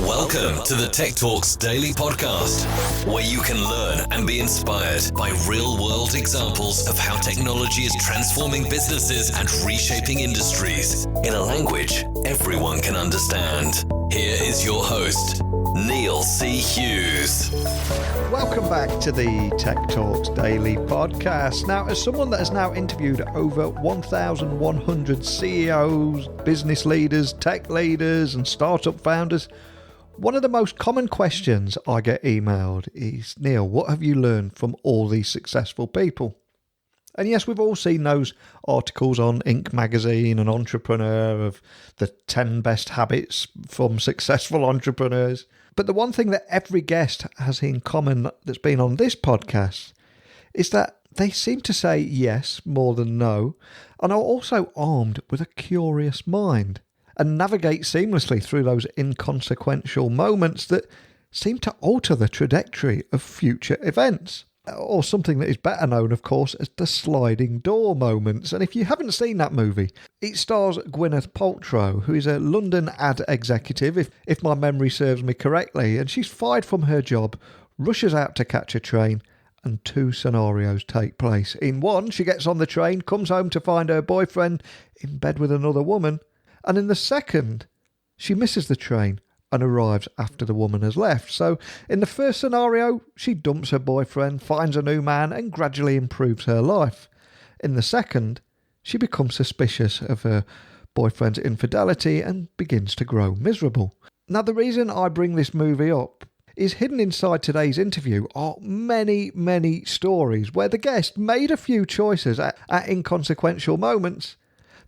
Welcome to the Tech Talks Daily Podcast, where you can learn and be inspired by real-world examples of how technology is transforming businesses and reshaping industries in a language everyone can understand. Here is your host, Neil C. Hughes. Welcome back to the Tech Talks Daily Podcast. Now, as someone that has now interviewed over 1,100 CEOs, business leaders, tech leaders, and startup founders, one of the most common questions I get emailed is, Neil, what have you learned from all these successful people? And yes, we've all seen those articles on Inc. magazine and Entrepreneur of the 10 best habits from successful entrepreneurs. But the one thing that every guest has in common that's been on this podcast is that they seem to say yes more than no, and are also armed with a curious mind and navigate seamlessly through those inconsequential moments that seem to alter the trajectory of future events. Or something that is better known, of course, as the sliding door moments. And if you haven't seen that movie, it stars Gwyneth Paltrow, who is a London ad executive, if my memory serves me correctly, and she's fired from her job, rushes out to catch a train, and two scenarios take place. In one, she gets on the train, comes home to find her boyfriend in bed with another woman, and in the second, she misses the train and arrives after the woman has left. So in the first scenario, she dumps her boyfriend, finds a new man, and gradually improves her life. In the second, she becomes suspicious of her boyfriend's infidelity and begins to grow miserable. Now, the reason I bring this movie up is hidden inside today's interview are many, many stories where the guest made a few choices at inconsequential moments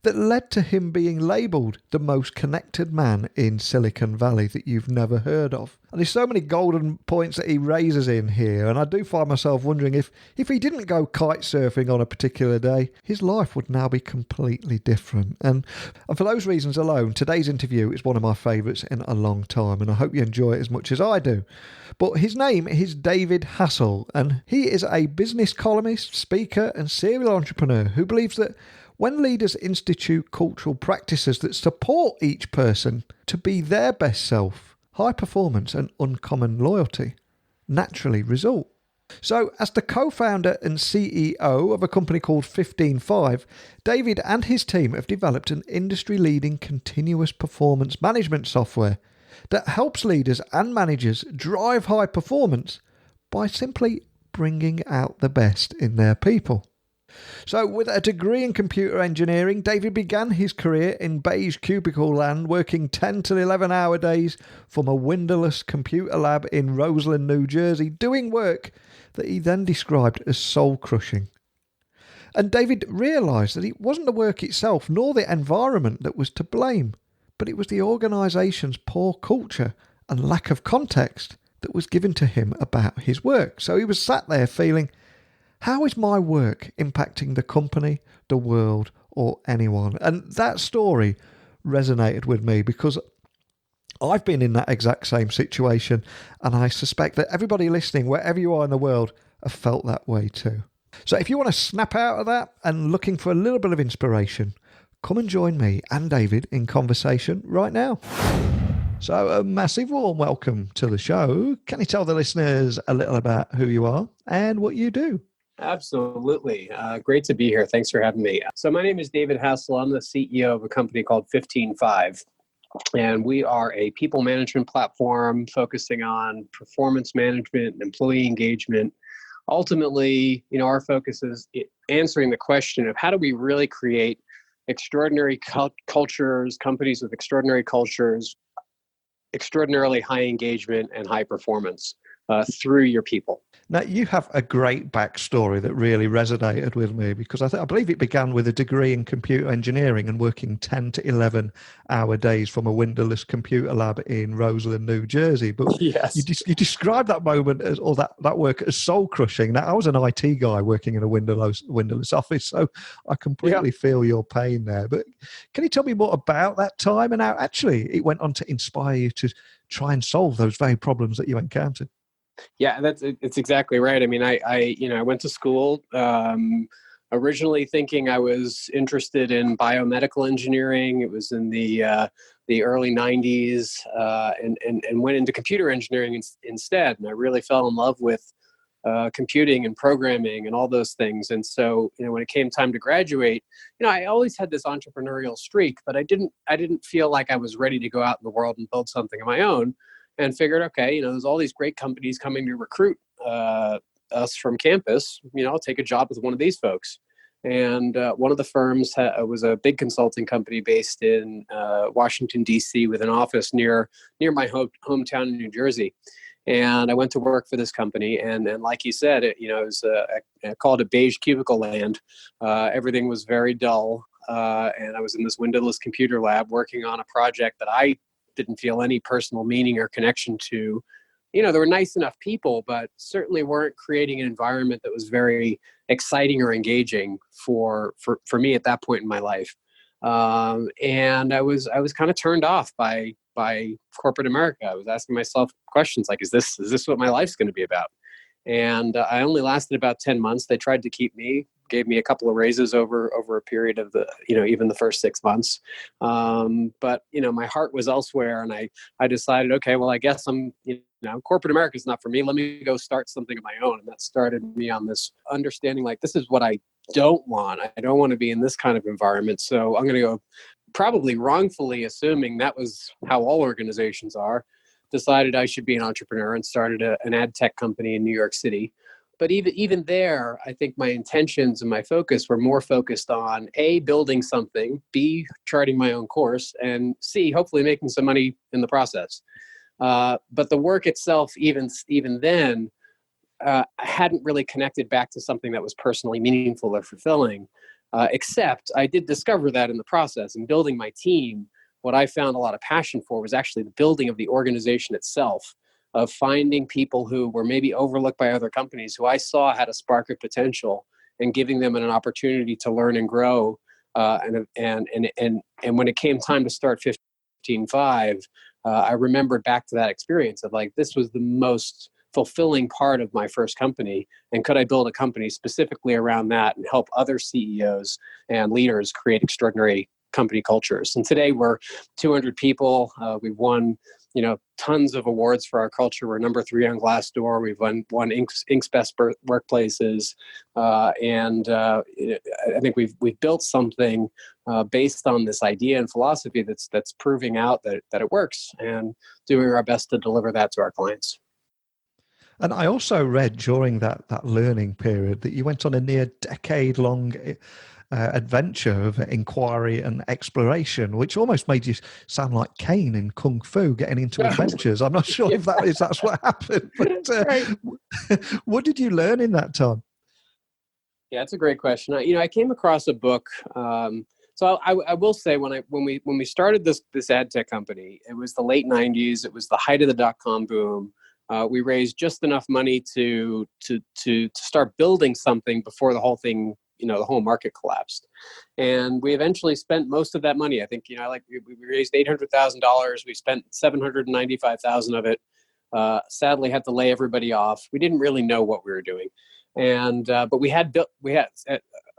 that led to him being labelled the most connected man in Silicon Valley that you've never heard of. And there's so many golden points that he raises in here, and I do find myself wondering if he didn't go kite surfing on a particular day, his life would now be completely different. And for those reasons alone, today's interview is one of my favourites in a long time, and I hope you enjoy it as much as I do. But his name is David Hassell, and he is a business columnist, speaker, and serial entrepreneur who believes that when leaders institute cultural practices that support each person to be their best self, high performance and uncommon loyalty naturally result. So, as the co-founder and CEO of a company called 15Five, David and his team have developed an industry-leading continuous performance management software that helps leaders and managers drive high performance by simply bringing out the best in their people. So, with a degree in computer engineering, David began his career in beige cubicle land, working 10 to 11-hour days from a windowless computer lab in Roseland, New Jersey, doing work that he then described as soul-crushing. And David realised that it wasn't the work itself nor the environment that was to blame, but it was the organisation's poor culture and lack of context that was given to him about his work. So he was sat there feeling, how is my work impacting the company, the world, or anyone? And that story resonated with me because I've been in that exact same situation, and I suspect that everybody listening, wherever you are in the world, have felt that way too. So if you want to snap out of that and looking for a little bit of inspiration, come and join me and David in conversation right now. So a massive warm welcome to the show. Can you tell the listeners a little about who you are and what you do? Absolutely. Great to be here. Thanks for having me. So my name is David Hassell. I'm the CEO of a company called 15Five, and we are a people management platform focusing on performance management and employee engagement. Ultimately, our focus is answering the question of how do we really create extraordinary cultures, companies with extraordinary cultures, extraordinarily high engagement and high performance through your people. Now, you have a great backstory that really resonated with me because I believe it began with a degree in computer engineering and working 10 to 11-hour days from a windowless computer lab in Roseland, New Jersey. But yes, you described that moment as, or that work as soul-crushing. Now, I was an IT guy working in a windowless office, so I completely feel your pain there. But can you tell me more about that time and how actually it went on to inspire you to try and solve those very problems that you encountered? Yeah, it's exactly right. I mean, I went to school originally thinking I was interested in biomedical engineering. It was in the the early 90s, and went into computer engineering instead. And I really fell in love with computing and programming and all those things. And so, when it came time to graduate, I always had this entrepreneurial streak, but I didn't feel like I was ready to go out in the world and build something of my own, and figured, okay, there's all these great companies coming to recruit us from campus. I'll take a job with one of these folks. And one of the firms was a big consulting company based in Washington, D.C., with an office near my hometown in New Jersey. And I went to work for this company, and like you said, it was I called it beige cubicle land. Everything was very dull, and I was in this windowless computer lab working on a project that I didn't feel any personal meaning or connection to. There were nice enough people, but certainly weren't creating an environment that was very exciting or engaging for me at that point in my life. And I was kind of turned off by corporate America. I was asking myself questions like, is this what my life's going to be about? And I only lasted about 10 months. They tried to keep me, gave me a couple of raises over a period of even the first 6 months. But my heart was elsewhere, and I decided, okay, well, I guess corporate America is not for me. Let me go start something of my own. And that started me on this understanding, like, this is what I don't want. I don't want to be in this kind of environment. So I'm going to go, probably wrongfully assuming that was how all organizations are, decided I should be an entrepreneur and started an ad tech company in New York City. But even there, I think my intentions and my focus were more focused on A, building something, B, charting my own course, and C, hopefully making some money in the process. But the work itself, even then, hadn't really connected back to something that was personally meaningful or fulfilling, except I did discover that in the process. In building my team, what I found a lot of passion for was actually the building of the organization itself, of finding people who were maybe overlooked by other companies, who I saw had a spark of potential, and giving them an opportunity to learn and grow. And when it came time to start 15.5, I remembered back to that experience of, like, this was the most fulfilling part of my first company. And could I build a company specifically around that and help other CEOs and leaders create extraordinary company cultures? And today we're 200 people. We've won, tons of awards for our culture. We're number 3 on Glassdoor. We've won Inc.'s Best Workplaces. And I think we've built something based on this idea and philosophy that's proving out that it works, and doing our best to deliver that to our clients. And I also read during that learning period that you went on a near decade-long adventure of inquiry and exploration, which almost made you sound like Kane in Kung Fu, getting into adventures. I'm not sure if that's what happened, but what did you learn in that time? Yeah, that's a great question. I came across a book. So I will say, when we started this ad tech company, it was the late 90s. It was the height of the .com boom. We raised just enough money to start building something before the whole thing, the whole market collapsed. And we eventually spent most of that money. I think, we raised $800,000. We spent $795,000 of it. Sadly had to lay everybody off. We didn't really know what we were doing. And, but we had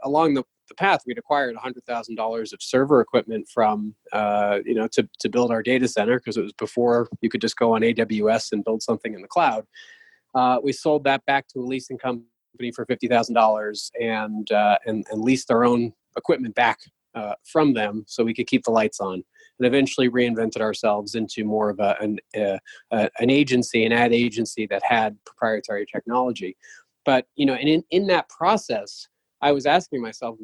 along the path, we'd acquired $100,000 of server equipment from, to build our data center, because it was before you could just go on AWS and build something in the cloud. We sold that back to a leasing company for $50,000 and leased our own equipment back from them so we could keep the lights on, and eventually reinvented ourselves into more of an agency, an ad agency that had proprietary technology. But, and in that process, I was asking myself,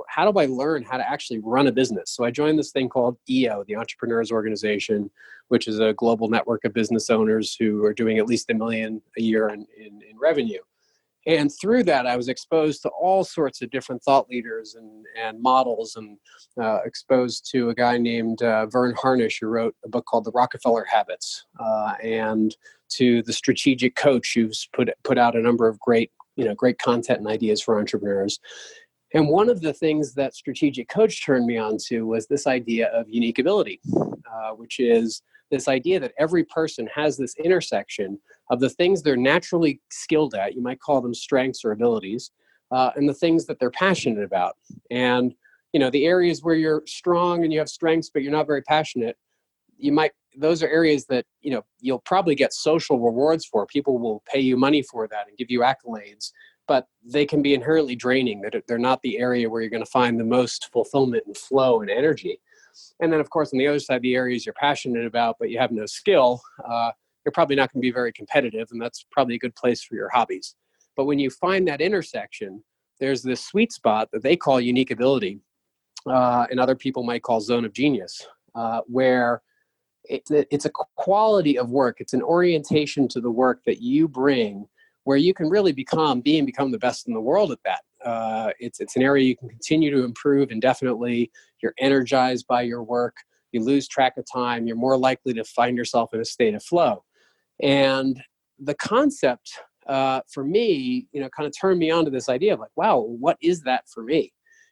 how do I learn how to actually run a business? So I joined this thing called EO, the Entrepreneurs Organization, which is a global network of business owners who are doing at least $1 million a year in revenue. And through that, I was exposed to all sorts of different thought leaders and models, and exposed to a guy named Vern Harnish, who wrote a book called The Rockefeller Habits, and to the Strategic Coach, who's put out a number of great content and ideas for entrepreneurs. And one of the things that Strategic Coach turned me on to was this idea of unique ability, which is this idea that every person has this intersection of the things they're naturally skilled at, you might call them strengths or abilities, and the things that they're passionate about. And, the areas where you're strong and you have strengths, but you're not very passionate, those are areas that, you'll probably get social rewards for. People will pay you money for that and give you accolades, but they can be inherently draining. That they're not the area where you're going to find the most fulfillment and flow and energy. And then, of course, on the other side, the areas you're passionate about, but you have no skill, you're probably not going to be very competitive, and that's probably a good place for your hobbies. But when you find that intersection, there's this sweet spot that they call unique ability, and other people might call zone of genius, where it's a quality of work. It's an orientation to the work that you bring, where you can really become the best in the world at that. It's an area you can continue to improve indefinitely. You're energized by your work. You lose track of time. You're more likely to find yourself in a state of flow. And the concept for me, kind of turned me on to this idea of like, wow, what is that for me?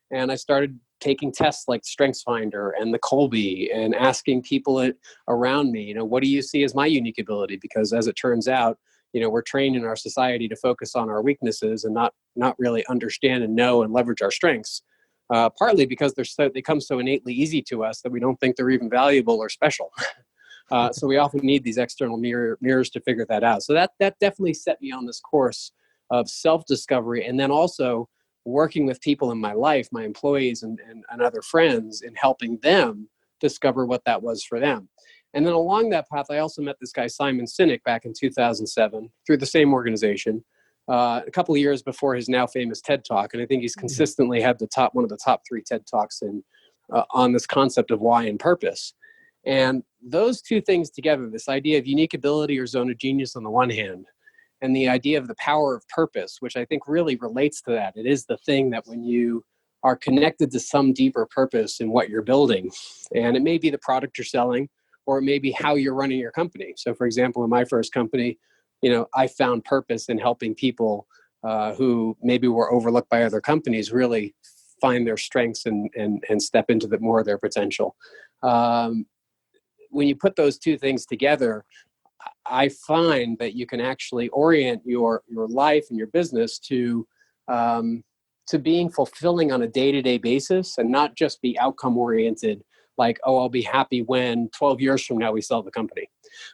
And I started taking tests like StrengthsFinder and the Colby and asking people around me, what do you see as my unique ability? Because as it turns out, we're trained in our society to focus on our weaknesses and not really understand and know and leverage our strengths. Partly because they come so innately easy to us that we don't think they're even valuable or special. So we often need these external mirrors to figure that out. So that definitely set me on this course of self-discovery, and then also working with people in my life, my employees and other friends, and helping them discover what that was for them. And then along that path, I also met this guy, Simon Sinek, back in 2007 through the same organization, a couple of years before his now famous TED Talk. And I think he's consistently had one of the top 3 TED Talks on this concept of why and purpose. And those two things together, this idea of unique ability or zone of genius on the one hand, and the idea of the power of purpose, which I think really relates to that. It is the thing that when you are connected to some deeper purpose in what you're building, and it may be the product you're selling, or it may be how you're running your company. So for example, in my first company, I found purpose in helping people who maybe were overlooked by other companies really find their strengths and step into more of their potential. When you put those two things together, I find that you can actually orient your life and your business to being fulfilling on a day-to-day basis, and not just be outcome oriented, like, oh, I'll be happy when 12 years from now we sell the company,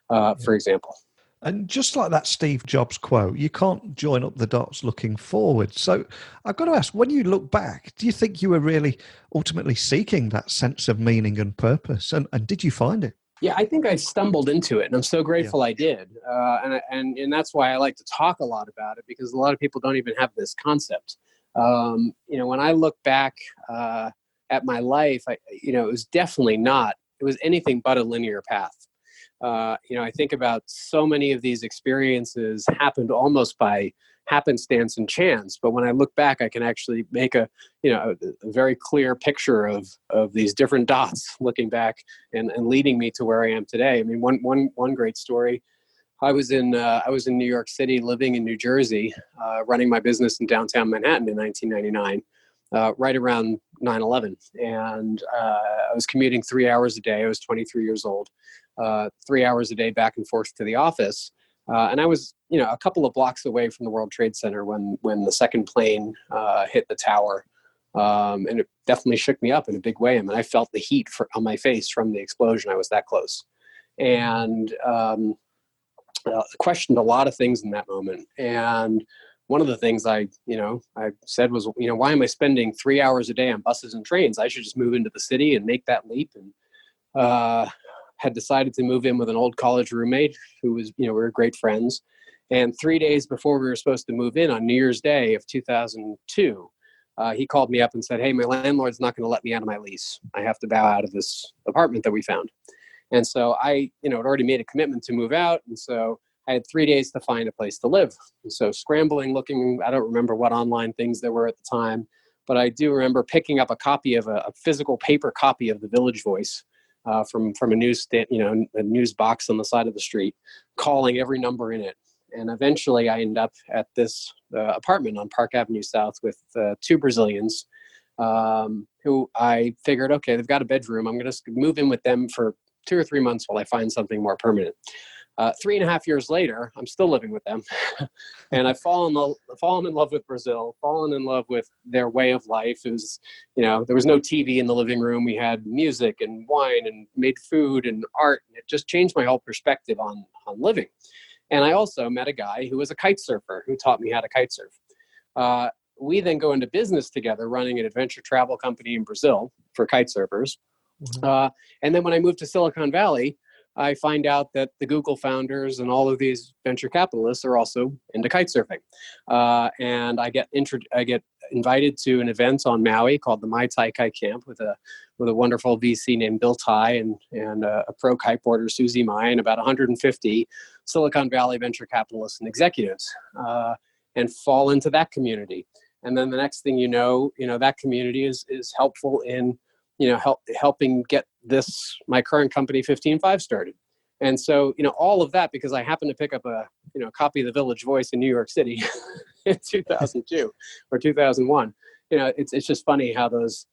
for example. And just like that Steve Jobs quote, you can't join up the dots looking forward. So I've got to ask, when you look back, do you think you were really ultimately seeking that sense of meaning and purpose? And did you find it? Yeah, I think I stumbled into it, and I'm so grateful I did. And that's why I like to talk a lot about it, because a lot of people don't even have this concept. When I look back at my life, it was definitely not. It was anything but a linear path. I think about so many of these experiences happened almost by happenstance and chance. But when I look back, I can actually make a very clear picture of these different dots looking back and leading me to where I am today. I mean, one great story. I was in New York City, living in New Jersey, running my business in downtown Manhattan in 1999. Right around 9/11. And I was commuting 3 hours a day. I was 23 years old, 3 hours a day back and forth to the office. And I was, a couple of blocks away from the World Trade Center when the second plane hit the tower. And it definitely shook me up in a big way. I mean, I felt the heat on my face from the explosion. I was that close. And questioned a lot of things in that moment. And one of the things I said was, why am I spending 3 hours a day on buses and trains? I should just move into the city and make that leap. And had decided to move in with an old college roommate who was, we were great friends. And 3 days before we were supposed to move in on New Year's Day of 2002, he called me up and said, hey, my landlord's not going to let me out of my lease. I have to bow out of this apartment that we found. And so I, had already made a commitment to move out. And so I had 3 days to find a place to live. And so scrambling, looking, I don't remember what online things there were at the time, but I do remember picking up a copy of a physical paper copy of the Village Voice from a a news box on the side of the street, calling every number in it. And eventually I ended up at this apartment on Park Avenue South with 2 Brazilians who I figured, okay, they've got a bedroom. I'm going to move in with them for 2 or 3 months while I find something more permanent. 3.5 years later, I'm still living with them. And I've fallen in love with Brazil, fallen in love with their way of life. It was, there was no TV in the living room. We had music and wine and made food and art. And it just changed my whole perspective on living. And I also met a guy who was a kite surfer who taught me how to kite surf. We then go into business together, running an adventure travel company in Brazil for kite surfers. Mm-hmm. And then when I moved to Silicon Valley, I find out that the Google founders and all of these venture capitalists are also into kite surfing. And I get invited to an event on Maui called the Mai Tai Kite Camp with a wonderful VC named Bill Tai and a pro kiteboarder, Susie Mai, and about 150 Silicon Valley venture capitalists and executives, and fall into that community. And then the next thing that community is helpful in helping get my current company 15.5 started. And so, all of that because I happened to pick up a copy of the Village Voice in New York City in 2002 or 2001. It's just funny how those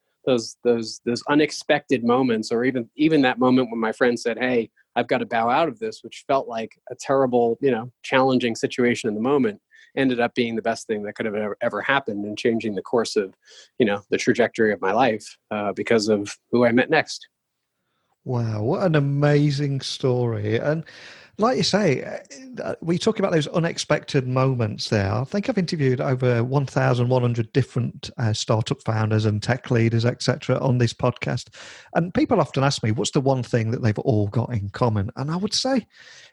unexpected moments, or even that moment when my friend said, "Hey, I've got to bow out of this," which felt like a terrible, challenging situation in the moment, ended up being the best thing that could have ever happened in changing the course of, the trajectory of my life because of who I met next. Wow, what an amazing story. And like you say, we talk about those unexpected moments there. I think I've interviewed over 1,100 different startup founders and tech leaders, etc., on this podcast. And people often ask me, what's the one thing that they've all got in common? And I would say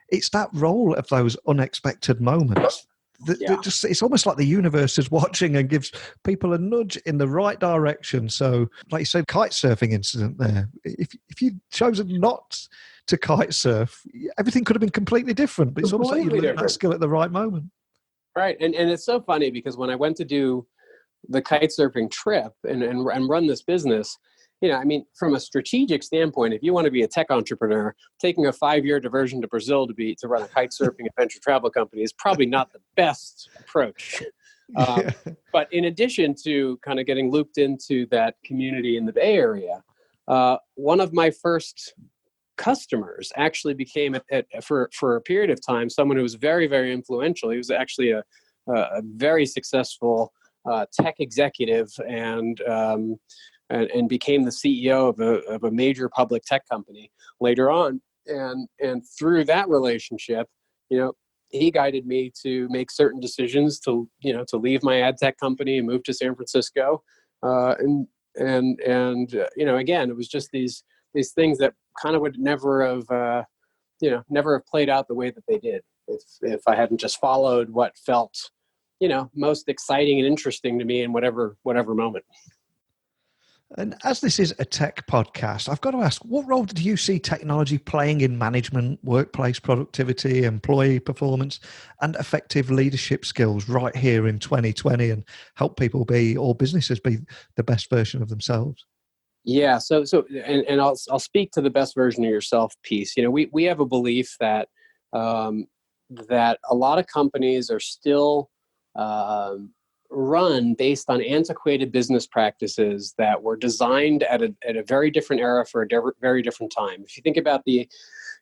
it's that role of those unexpected moments. It's almost like the universe is watching and gives people a nudge in the right direction. So, like you said, kite surfing incident there. If you'd chosen not to kite surf, everything could have been completely different. But it's almost like you learned that skill at the right moment. Right, and it's so funny because when I went to do the kite surfing trip and run this business, from a strategic standpoint, if you want to be a tech entrepreneur, taking a 5-year diversion to Brazil to run a kite surfing adventure travel company is probably not the best approach. But in addition to kind of getting looped into that community in the Bay Area, one of my first customers actually became, for a period of time, someone who was very, very influential. He was actually a very successful tech executive and became the CEO of a major public tech company later on. And through that relationship, he guided me to make certain decisions to leave my ad tech company and move to San Francisco. Again, it was just these things that kind of would never have played out the way that they did if I hadn't just followed what felt, most exciting and interesting to me in whatever moment. And as this is a tech podcast, I've got to ask, what role do you see technology playing in management, workplace productivity, employee performance, and effective leadership skills right here in 2020 and help people or businesses be the best version of themselves? Yeah. So I'll speak to the best version of yourself piece. We have a belief that that a lot of companies are still run based on antiquated business practices that were designed at a very different era for a very different time. If you think about the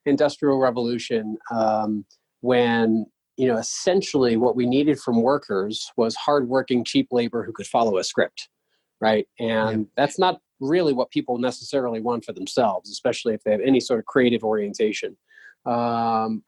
Industrial Revolution, when essentially what we needed from workers was hardworking, cheap labor who could follow a script, right? And that's not really what people necessarily want for themselves, especially if they have any sort of creative orientation. And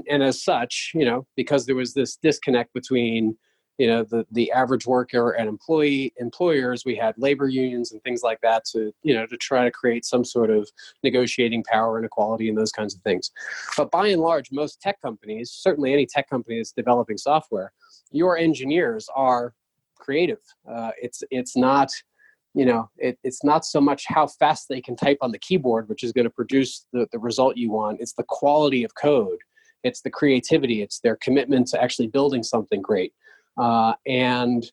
as such, because there was this disconnect between the average worker and employers, we had labor unions and things like that to try to create some sort of negotiating power and equality and those kinds of things. But by and large, most tech companies, certainly any tech company that's developing software, your engineers are creative. It's not so much how fast they can type on the keyboard, which is going to produce the result you want. It's the quality of code. It's the creativity. It's their commitment to actually building something great. And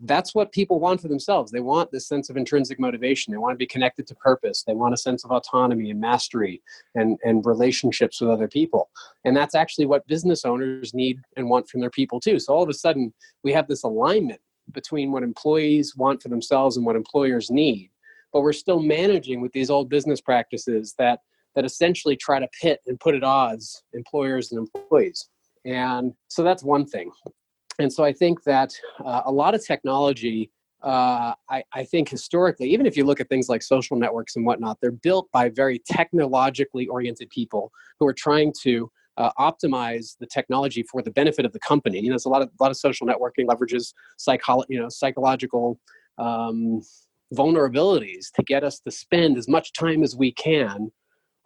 that's what people want for themselves. They want this sense of intrinsic motivation. They want to be connected to purpose. They want a sense of autonomy and mastery and relationships with other people. And that's actually what business owners need and want from their people too. So all of a sudden we have this alignment between what employees want for themselves and what employers need. But we're still managing with these old business practices that that essentially try to pit and put at odds employers and employees. And so that's one thing. And so I think that a lot of technology, I think historically, even if you look at things like social networks and whatnot, they're built by very technologically oriented people who are trying to optimize the technology for the benefit of the company. You know, there's a lot of social networking leverages psychological vulnerabilities to get us to spend as much time as we can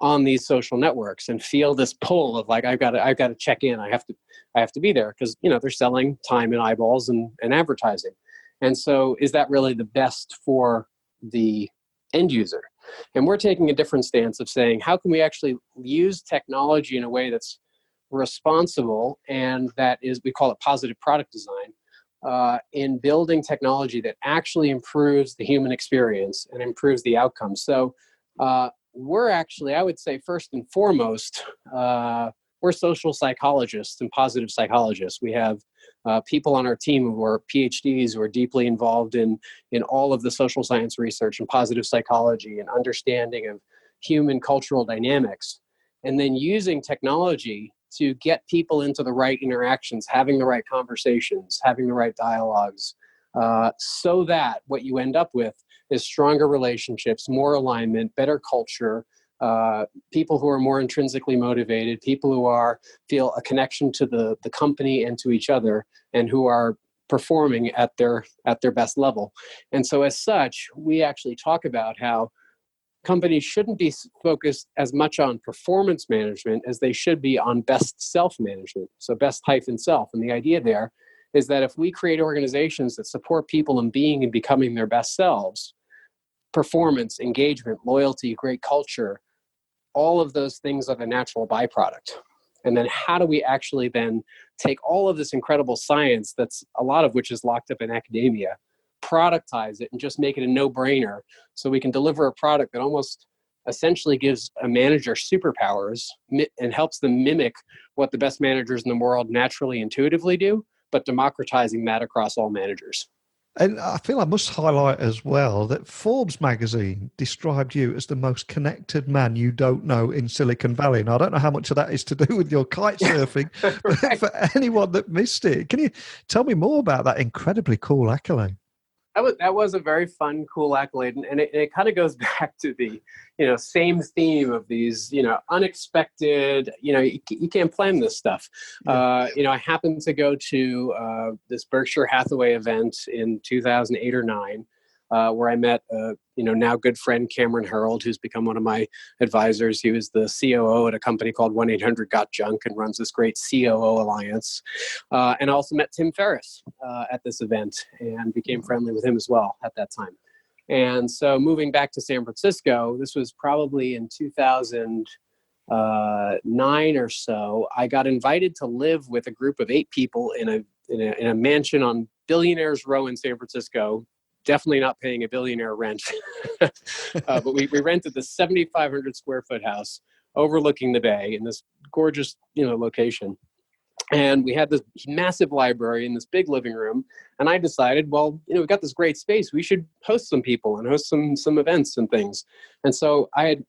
on these social networks and feel this pull of like, I've got to check in. I have to be there because, you know, they're selling time and eyeballs and advertising. And so is that really the best for the end user? And we're taking a different stance of saying, how can we actually use technology in a way that's responsible, and that is, we call it positive product design, in building technology that actually improves the human experience and improves the outcome. So we're actually, I would say, first and foremost, we're social psychologists and positive psychologists. We have people on our team who are PhDs who are deeply involved in all of the social science research and positive psychology and understanding of human cultural dynamics, and then using technology to get people into the right interactions, having the right conversations, having the right dialogues, so that what you end up with is stronger relationships, more alignment, better culture, people who are more intrinsically motivated, people who feel a connection to the company and to each other, and who are performing at their best level. And so as such, we actually talk about how companies shouldn't be focused as much on performance management as they should be on best self-management. So best-self. And the idea there is that if we create organizations that support people in being and becoming their best selves, performance, engagement, loyalty, great culture, all of those things are the natural byproduct. And then how do we actually then take all of this incredible science, that's a lot of which is locked up in academia, productize it and just make it a no-brainer, so we can deliver a product that almost essentially gives a manager superpowers and helps them mimic what the best managers in the world naturally, intuitively do, but democratizing that across all managers. And I feel I must highlight as well that Forbes magazine described you as the most connected man you don't know in Silicon Valley. And I don't know how much of that is to do with your kite surfing, right. But for anyone that missed it, can you tell me more about that incredibly cool accolade? That was a very fun, cool accolade, and it kind of goes back to the, same theme of these, unexpected. You can't plan this stuff. Yeah. I happened to go to this Berkshire Hathaway event in 2008 or 9, where I met now good friend Cameron Herold, who's become one of my advisors. He was the COO at a company called 1-800-GOT-JUNK and runs this great COO alliance. And I also met Tim Ferriss at this event and became friendly with him as well at that time. And so moving back to San Francisco, this was probably in 2009 or so, I got invited to live with a group of 8 people in a mansion on Billionaires Row in San Francisco. Definitely not paying a billionaire rent, but we rented this 7,500 square foot house overlooking the bay in this gorgeous, location. And we had this massive library in this big living room. And I decided, well, we've got this great space. We should host some people and host some events and things. And so I'd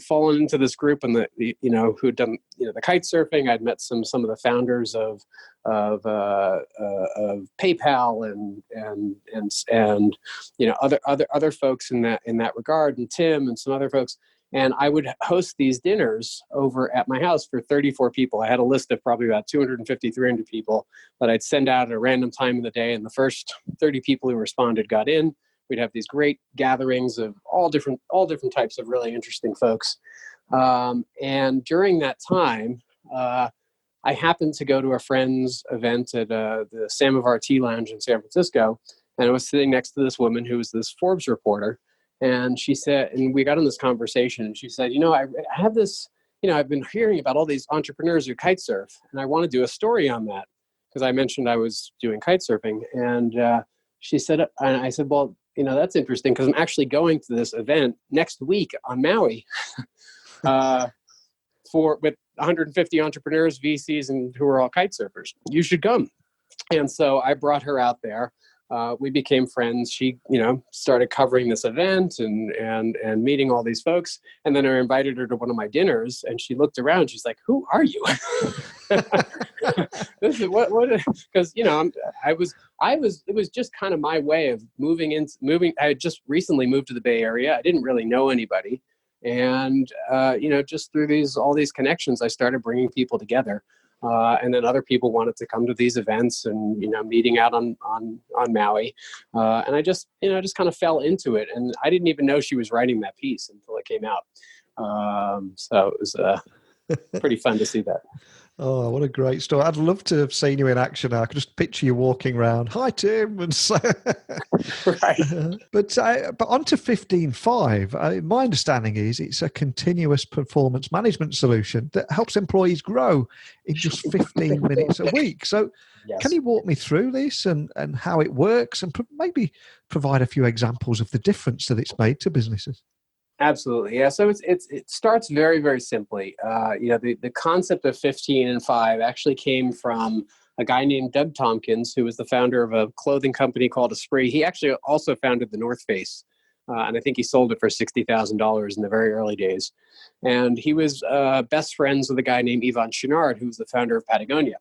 fallen into this group and who'd done the kite surfing. I'd met some of the founders of PayPal and other folks in that regard, and Tim and some other folks. And I would host these dinners over at my house for 34 people. I had a list of probably about 250, 300 people that I'd send out at a random time of the day. And the first 30 people who responded got in. We'd have these great gatherings of all different types of really interesting folks. And during that time, I happened to go to a friend's event at the Samovar Tea Lounge in San Francisco. And I was sitting next to this woman who was this Forbes reporter. And she said, and we got in this conversation, and she said, I have this, I've been hearing about all these entrepreneurs who kite surf, and I want to do a story on that, because I mentioned I was doing kite surfing. And she said, and I said, well, that's interesting, because I'm actually going to this event next week on Maui with 150 entrepreneurs, VCs, and who are all kite surfers. You should come. And so I brought her out there. we became friends. She, started covering this event and meeting all these folks. And then I invited her to one of my dinners, and she looked around. She's like, "Who are you?" This is what, because, it was just kind of my way of moving. I had just recently moved to the Bay Area. I didn't really know anybody. And, just through all these connections, I started bringing people together. And then other people wanted to come to these events and, meeting out on Maui. And I just kind of fell into it. And I didn't even know she was writing that piece until it came out. So it was pretty fun to see that. Oh, what a great story. I'd love to have seen you in action. I could just picture you walking around. Hi, Tim. And so, right. But on to 15.5. My understanding is it's a continuous performance management solution that helps employees grow in just 15 minutes a week. So Yes. Can you walk me through this and how it works, and maybe provide a few examples of the difference that it's made to businesses? Absolutely. Yeah. So it starts very, very simply. The concept of 15 and 5 actually came from a guy named Doug Tompkins, who was the founder of a clothing company called Esprit. He actually also founded the North Face. And I think he sold it for $60,000 in the very early days. And he was best friends with a guy named Yvon Chouinard, who was the founder of Patagonia.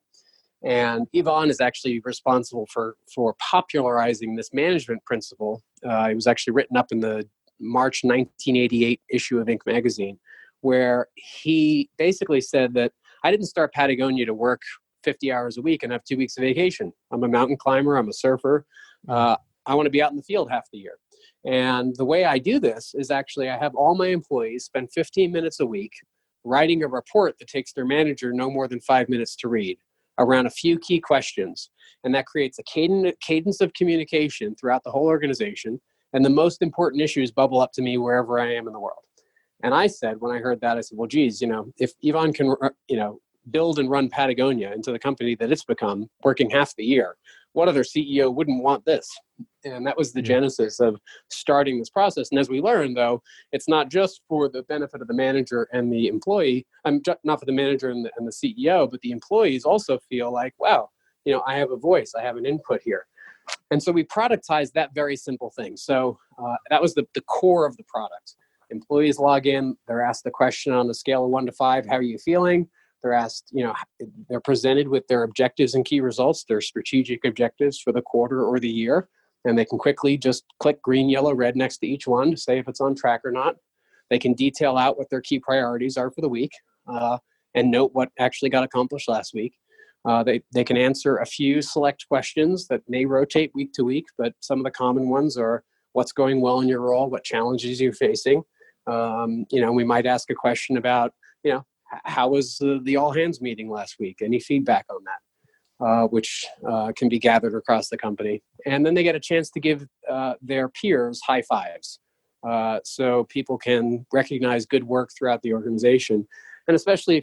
And Yvon is actually responsible for popularizing this management principle. It was actually written up in the March 1988 issue of Inc. magazine, where he basically said that I didn't start Patagonia to work 50 hours a week and have 2 weeks of vacation. I'm a mountain climber. I'm a surfer. I want to be out in the field half the year. And the way I do this is actually I have all my employees spend 15 minutes a week writing a report that takes their manager no more than 5 minutes to read around a few key questions. And that creates a cadence of communication throughout the whole organization. And the most important issues bubble up to me wherever I am in the world. And I said, when I heard that, I said, well, geez, if Yvon can, build and run Patagonia into the company that it's become, working half the year, what other CEO wouldn't want this? And that was the genesis of starting this process. And as we learned, though, it's not just for the benefit of the manager and the employee. Not for the manager and the CEO, but the employees also feel like, wow, I have a voice, I have an input here. And so we productized that very simple thing. So that was the core of the product. Employees log in, they're asked the question on a scale of 1 to 5, how are you feeling? They're asked, they're presented with their objectives and key results, their strategic objectives for the quarter or the year. And they can quickly just click green, yellow, red next to each one to say if it's on track or not. They can detail out what their key priorities are for the week and note what actually got accomplished last week. They can answer a few select questions that may rotate week to week, but some of the common ones are what's going well in your role, what challenges you're facing. We might ask a question about, how was the all hands meeting last week? Any feedback on that, which can be gathered across the company. And then they get a chance to give their peers high fives. So people can recognize good work throughout the organization. And especially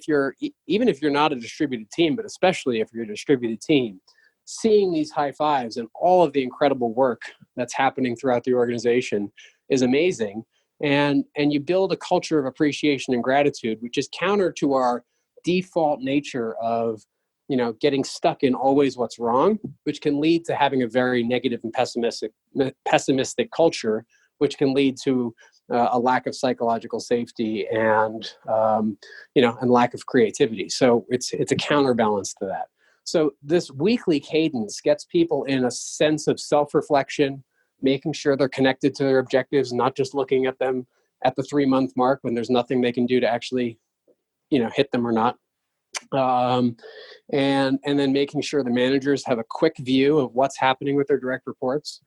even if you're not a distributed team, but especially if you're a distributed team, seeing these high fives and all of the incredible work that's happening throughout the organization is amazing. And you build a culture of appreciation and gratitude, which is counter to our default nature of, getting stuck in always what's wrong, which can lead to having a very negative and pessimistic culture, which can lead to a lack of psychological safety and lack of creativity. So it's a counterbalance to that. So this weekly cadence gets people in a sense of self-reflection, making sure they're connected to their objectives, not just looking at them at the 3-month mark when there's nothing they can do to actually, hit them or not. And then making sure the managers have a quick view of what's happening with their direct reports.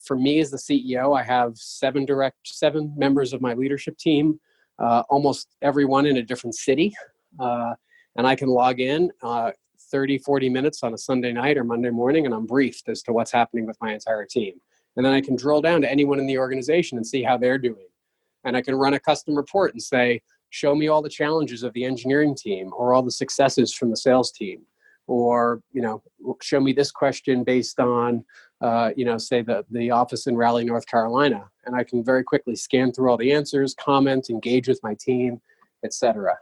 For me as the CEO, I have 7 members of my leadership team, almost everyone in a different city. And I can log in 30, 40 minutes on a Sunday night or Monday morning, and I'm briefed as to what's happening with my entire team. And then I can drill down to anyone in the organization and see how they're doing. And I can run a custom report and say, show me all the challenges of the engineering team or all the successes from the sales team. Or, show me this question based on, say the office in Raleigh, North Carolina. And I can very quickly scan through all the answers, comment, engage with my team, etc.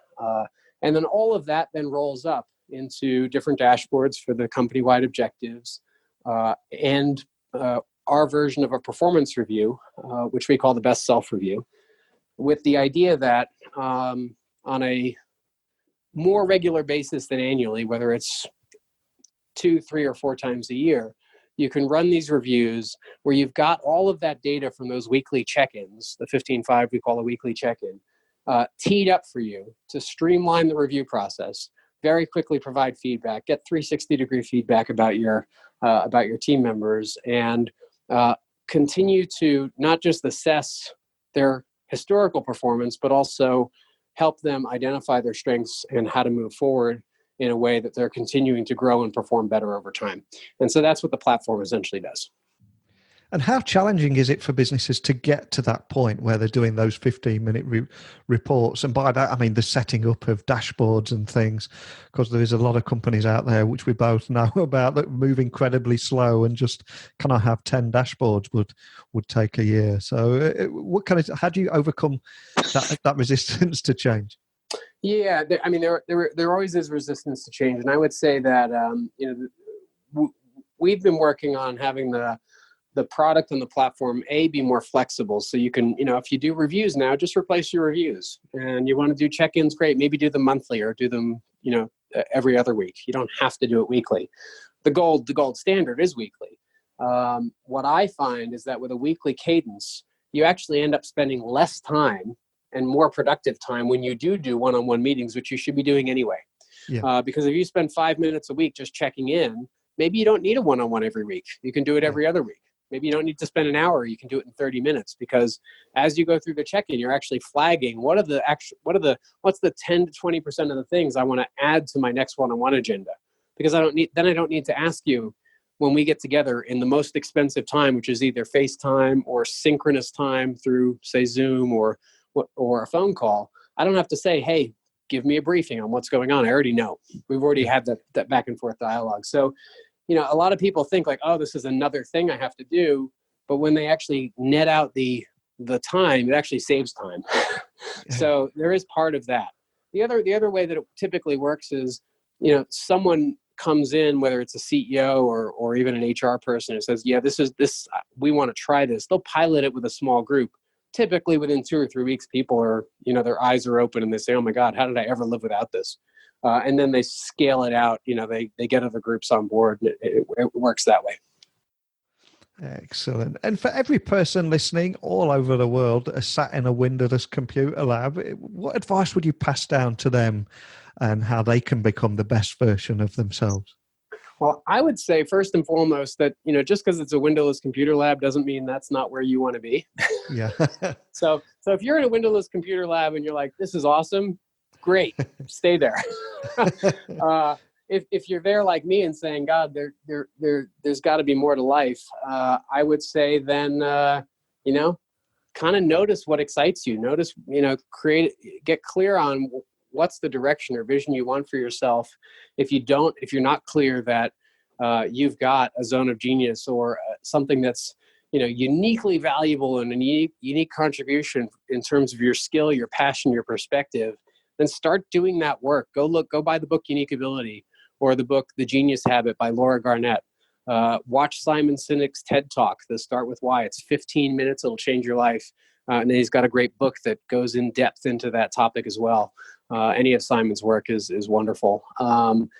And then all of that then rolls up into different dashboards for the company-wide objectives and our version of a performance review, which we call the best self review, with the idea that on a more regular basis than annually, whether it's 2, 3, or 4 times a year, you can run these reviews where you've got all of that data from those weekly check-ins, the 15.5 we call a weekly check-in, teed up for you to streamline the review process, very quickly provide feedback, get 360-degree feedback about your team members, and continue to not just assess their historical performance, but also help them identify their strengths and how to move forward in a way that they're continuing to grow and perform better over time. And so that's what the platform essentially does. And how challenging is it for businesses to get to that point where they're doing those 15-minute reports? And by that, I mean the setting up of dashboards and things, because there is a lot of companies out there, which we both know about, that move incredibly slow, and just can I have 10 dashboards would take a year. So how do you overcome that resistance to change? Yeah, there always is resistance to change. And I would say that, we've been working on having the product and the platform, be more flexible. So you can, if you do reviews now, just replace your reviews. And you want to do check-ins, great. Maybe do them monthly or do them, every other week. You don't have to do it weekly. The gold standard is weekly. What I find is that with a weekly cadence, you actually end up spending less time and more productive time when you do one-on-one meetings, which you should be doing anyway. Yeah. Because if you spend 5 minutes a week just checking in, maybe you don't need a one-on-one every week. You can do it every other week. Maybe you don't need to spend an hour. You can do it in 30 minutes, because as you go through the check-in, you're actually flagging what's the 10 to 20% of the things I want to add to my next one-on-one agenda. Because I don't need to ask you when we get together in the most expensive time, which is either FaceTime or synchronous time through, say, Zoom or a phone call. I don't have to say, hey, give me a briefing on what's going on. I already know. We've already had that back and forth dialogue. So, a lot of people think like, oh, this is another thing I have to do. But when they actually net out the time, it actually saves time. So there is part of that. The other way that it typically works is, someone comes in, whether it's a CEO or even an HR person, who says, yeah, we want to try this. They'll pilot it with a small group. Typically within 2 or 3 weeks, people are, their eyes are open and they say, oh my God, how did I ever live without this? And then they scale it out, they get other groups on board, and it works that way. Excellent. And for every person listening all over the world that is sat in a windowless computer lab, what advice would you pass down to them and how they can become the best version of themselves? Well, I would say first and foremost that, just because it's a windowless computer lab doesn't mean that's not where you want to be. Yeah. So if you're in a windowless computer lab and you're like, this is awesome, great, stay there. If you're there like me and saying, God, there's got to be more to life, I would say then, kind of notice what excites you. Notice, get clear on what's the direction or vision you want for yourself. If you're not clear that you've got a zone of genius or something that's, uniquely valuable and a unique contribution in terms of your skill, your passion, your perspective, then start doing that work. Go buy the book Unique Ability or the book The Genius Habit by Laura Garnett. Watch Simon Sinek's TED Talk, The Start With Why. It's 15 minutes. It'll change your life. And he's got a great book that goes in depth into that topic as well. Any of Simon's work is wonderful. And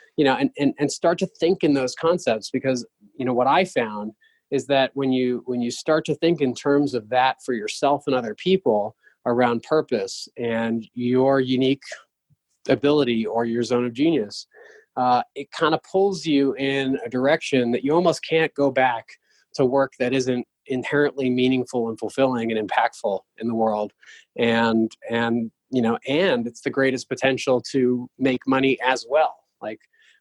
start to think in those concepts, because, what I found is that when you start to think in terms of that for yourself and other people around purpose and your unique ability or your zone of genius, it kind of pulls you in a direction that you almost can't go back to work that isn't inherently meaningful and fulfilling and impactful in the world. And it's the greatest potential to make money as well. Like,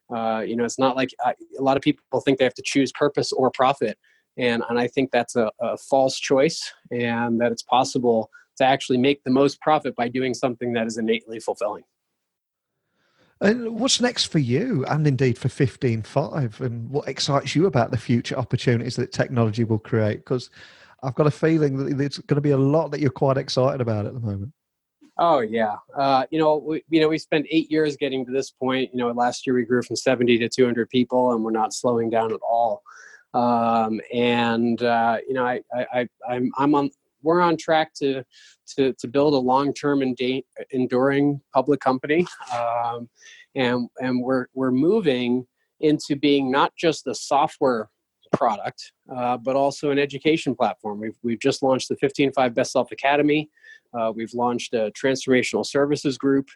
it's not like a lot of people think they have to choose purpose or profit. And I think that's a false choice, and that it's possible to actually make the most profit by doing something that is innately fulfilling. And what's next for you, and indeed for 15.5, and what excites you about the future opportunities that technology will create? Because I've got a feeling that there's going to be a lot that you're quite excited about at the moment. Oh yeah, we spent 8 years getting to this point. Last year we grew from 70 to 200 people, and we're not slowing down at all. We're on track to build a long-term enduring public company, and we're moving into being not just a software product, but also an education platform. We've just launched the 15.5 Best Self Academy. We've launched a transformational services group.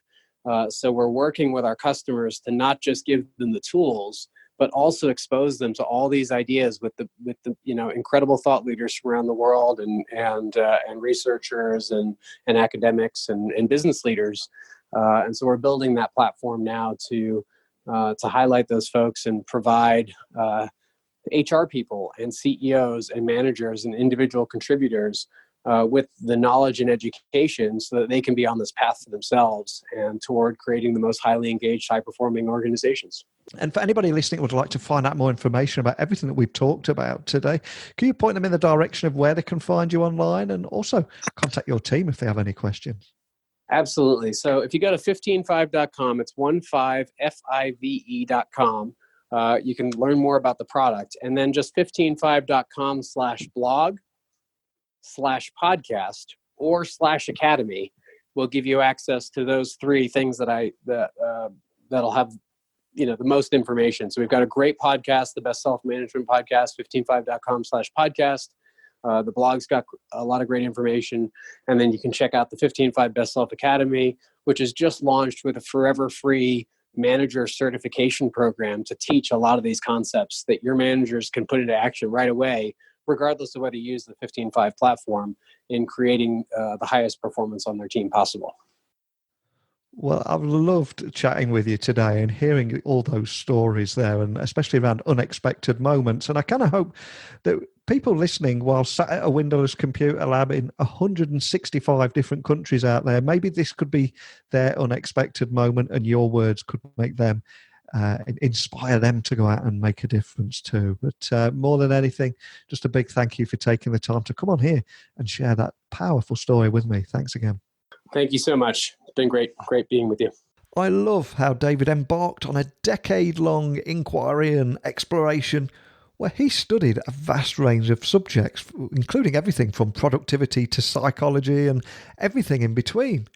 So we're working with our customers to not just give them the tools, but also expose them to all these ideas with the incredible thought leaders from around the world and researchers and academics and business leaders. And so we're building that platform now to highlight those folks and provide HR people and CEOs and managers and individual contributors with the knowledge and education so that they can be on this path for themselves and toward creating the most highly engaged, high-performing organizations. And for anybody listening who would like to find out more information about everything that we've talked about today, can you point them in the direction of where they can find you online, and also contact your team if they have any questions? Absolutely. So if you go to 15.5.com, it's 15five.com. You can learn more about the product, and then just 15.5.com/blog/podcast or /academy will give you access to those three things that'll have the most information. So we've got a great podcast, the Best Self-Management Podcast, 15five.com/podcast. The blog's got a lot of great information. And then you can check out the 15.5 Best Self Academy, which is just launched with a forever free manager certification program to teach a lot of these concepts that your managers can put into action right away, regardless of whether you use the 15.5 platform in creating the highest performance on their team possible. Well, I've loved chatting with you today and hearing all those stories there, and especially around unexpected moments. And I kind of hope that people listening while sat at a windowless computer lab in 165 different countries out there, maybe this could be their unexpected moment, and your words could make them inspire them to go out and make a difference too. But more than anything, just a big thank you for taking the time to come on here and share that powerful story with me. Thanks again. Thank you so much. It's been great being with you. I love how David embarked on a decade-long inquiry and exploration where he studied a vast range of subjects, including everything from productivity to psychology and everything in between.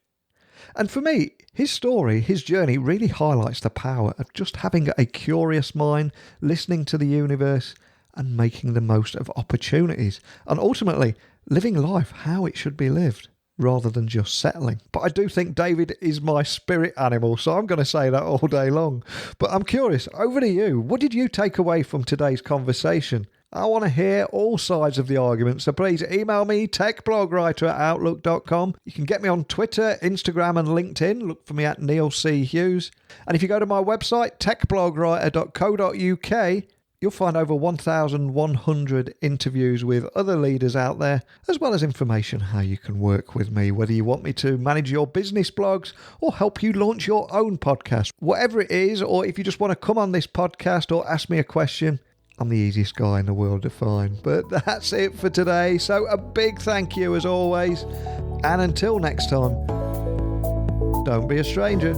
And for me, his story, his journey really highlights the power of just having a curious mind, listening to the universe and making the most of opportunities, and ultimately living life how it should be lived, rather than just settling. But I do think David is my spirit animal, so I'm going to say that all day long. But I'm curious, over to you. What did you take away from today's conversation? I want to hear all sides of the argument, so please email me, techblogwriter@outlook.com. You can get me on Twitter, Instagram and LinkedIn. Look for me at Neil C. Hughes. And if you go to my website, techblogwriter.co.uk, you'll find over 1,100 interviews with other leaders out there, as well as information how you can work with me, whether you want me to manage your business blogs or help you launch your own podcast. Whatever it is, or if you just want to come on this podcast or ask me a question, I'm the easiest guy in the world to find. But that's it for today. So a big thank you as always. And until next time, don't be a stranger.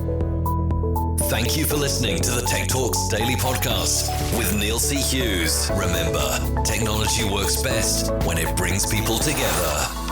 Thank you for listening to the Tech Talks Daily Podcast with Neil C. Hughes. Remember, technology works best when it brings people together.